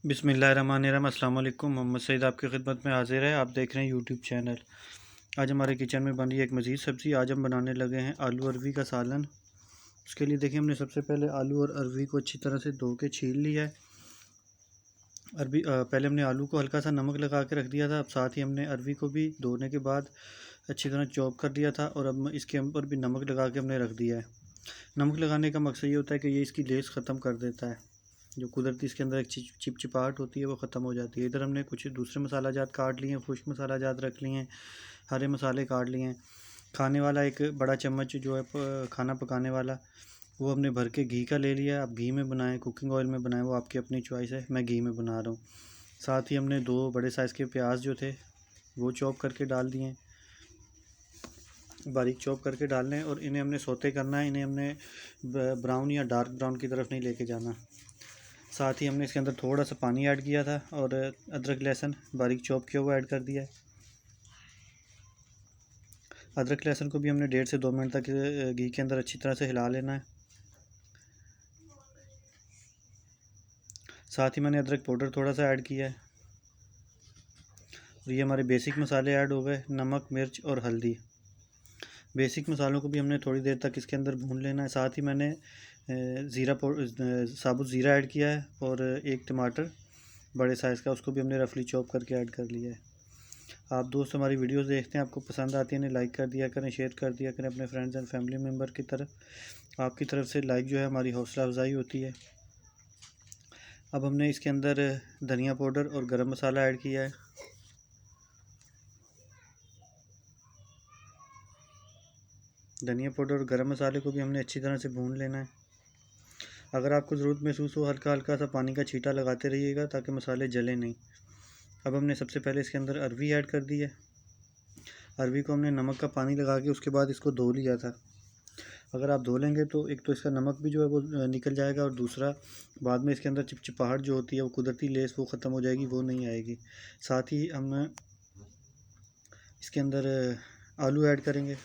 बिस्मिल्लाहिर्रहमानिर्रहीम। अस्सलाम वालेकुम। मोहम्मद सईद आपकी खिदमत में हाजिर है। आप देख रहे हैं यूट्यूब चैनल। आज हमारे किचन में बन रही है एक मज़ीद सब्ज़ी। आज हम बनाने लगे हैं आलू अरवी का सालन। उसके लिए देखिए, हमने सबसे पहले आलू और अरवी को अच्छी तरह से धो के छील लिया है। पहले हमने आलू को हल्का सा नमक लगा के रख दिया था। अब साथ ही हमने अरवी को भी धोने के बाद अच्छी तरह चॉप कर दिया था और अब इसके ऊपर भी नमक लगा के हमने रख दिया है। नमक लगाने का मकसद ये होता है कि ये इसकी लेस ख़त्म कर देता है। जो कुदरती इसके अंदर एक चिपचिपाहट होती है वो ख़त्म हो जाती है। इधर हमने कुछ दूसरे मसाला जात काट लिए हैं, खुश्क मसाला जात रख लिए हैं, हरे मसाले काट लिए हैं। खाने वाला एक बड़ा चम्मच जो है खाना पकाने वाला, वो हमने भर के घी का ले लिया है। आप घी में बनाएं, कुकिंग ऑयल में बनाएं, वो आपकी अपनी चॉइस है। मैं घी में बना रहा हूँ। साथ ही हमने 2 बड़े साइज़ के प्याज जो थे वो चॉप करके डाल दिए हैं, बारीक चॉप करके डालने हैं। और इन्हें हमने सौते करना है। इन्हें हमने ब्राउन या डार्क ब्राउन की तरफ नहीं लेके जाना। साथ ही हमने इसके अंदर थोड़ा सा पानी ऐड किया था और अदरक लहसुन बारीक चॉप किया हुआ ऐड कर दिया है। अदरक लहसुन को भी हमने 1.5 से 2 मिनट तक घी के अंदर अच्छी तरह से हिला लेना है। साथ ही मैंने अदरक पाउडर थोड़ा सा ऐड किया है। और ये हमारे बेसिक मसाले ऐड हो गए, नमक, मिर्च और हल्दी। बेसिक मसालों को भी हमने थोड़ी देर तक इसके अंदर भून लेना है। साथ ही मैंने साबुत ज़ीरा ऐड किया है और एक टमाटर बड़े साइज़ का, उसको भी हमने रफली चॉप करके ऐड कर लिया है। आप दोस्त हमारी वीडियोस देखते हैं, आपको पसंद आती है, इन्हें लाइक कर दिया करें, शेयर कर दिया करें अपने फ्रेंड्स एंड फैमिली मेम्बर की तरफ। आपकी तरफ से लाइक जो है हमारी हौसला अफजाई होती है। अब हमने इसके अंदर धनिया पाउडर और गरम मसाला ऐड किया है। धनिया पाउडर और गरम मसाले को भी हमने अच्छी तरह से भून लेना है। अगर आपको ज़रूरत महसूस हो, हल्का हल्का सा पानी का छींटा लगाते रहिएगा ताकि मसाले जले नहीं। अब हमने सबसे पहले इसके अंदर अरवी ऐड कर दी है। अरवी को हमने नमक का पानी लगा के उसके बाद इसको धो लिया था। अगर आप धो लेंगे तो एक तो इसका नमक भी जो है वो निकल जाएगा, और दूसरा बाद में इसके अंदर चिपचिपाहट जो होती है वो कुदरती लेस वो ख़त्म हो जाएगी, वो नहीं आएगी। साथ ही हम इसके अंदर आलू ऐड करेंगे।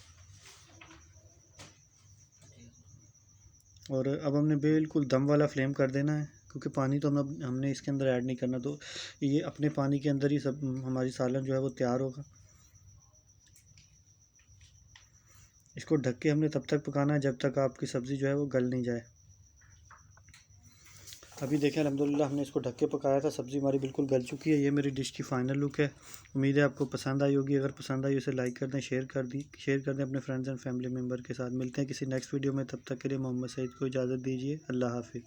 और अब हमने बिल्कुल दम वाला फ्लेम कर देना है, क्योंकि पानी तो हमने इसके अंदर ऐड नहीं करना। तो ये अपने पानी के अंदर ही सब हमारी सालन जो है वो तैयार होगा। इसको ढक के हमने तब तक पकाना है जब तक आपकी सब्ज़ी जो है वो गल नहीं जाए। अभी देखें, अल्हम्दुलिल्लाह हमने इसको ढक के पकाया था, सब्ज़ी हमारी बिल्कुल गल चुकी है। ये मेरी डिश की फ़ाइनल लुक है। उम्मीद है आपको पसंद आई होगी। अगर पसंद आई उसे लाइक कर दें, शेयर कर दें अपने फ्रेंड्स एंड फैमिली मेम्बर के साथ। मिलते हैं किसी नेक्स्ट वीडियो में, तब तक के लिए मोहम्मद सईद को इजाज़त दीजिए। अल्लाह हाफ़िज़।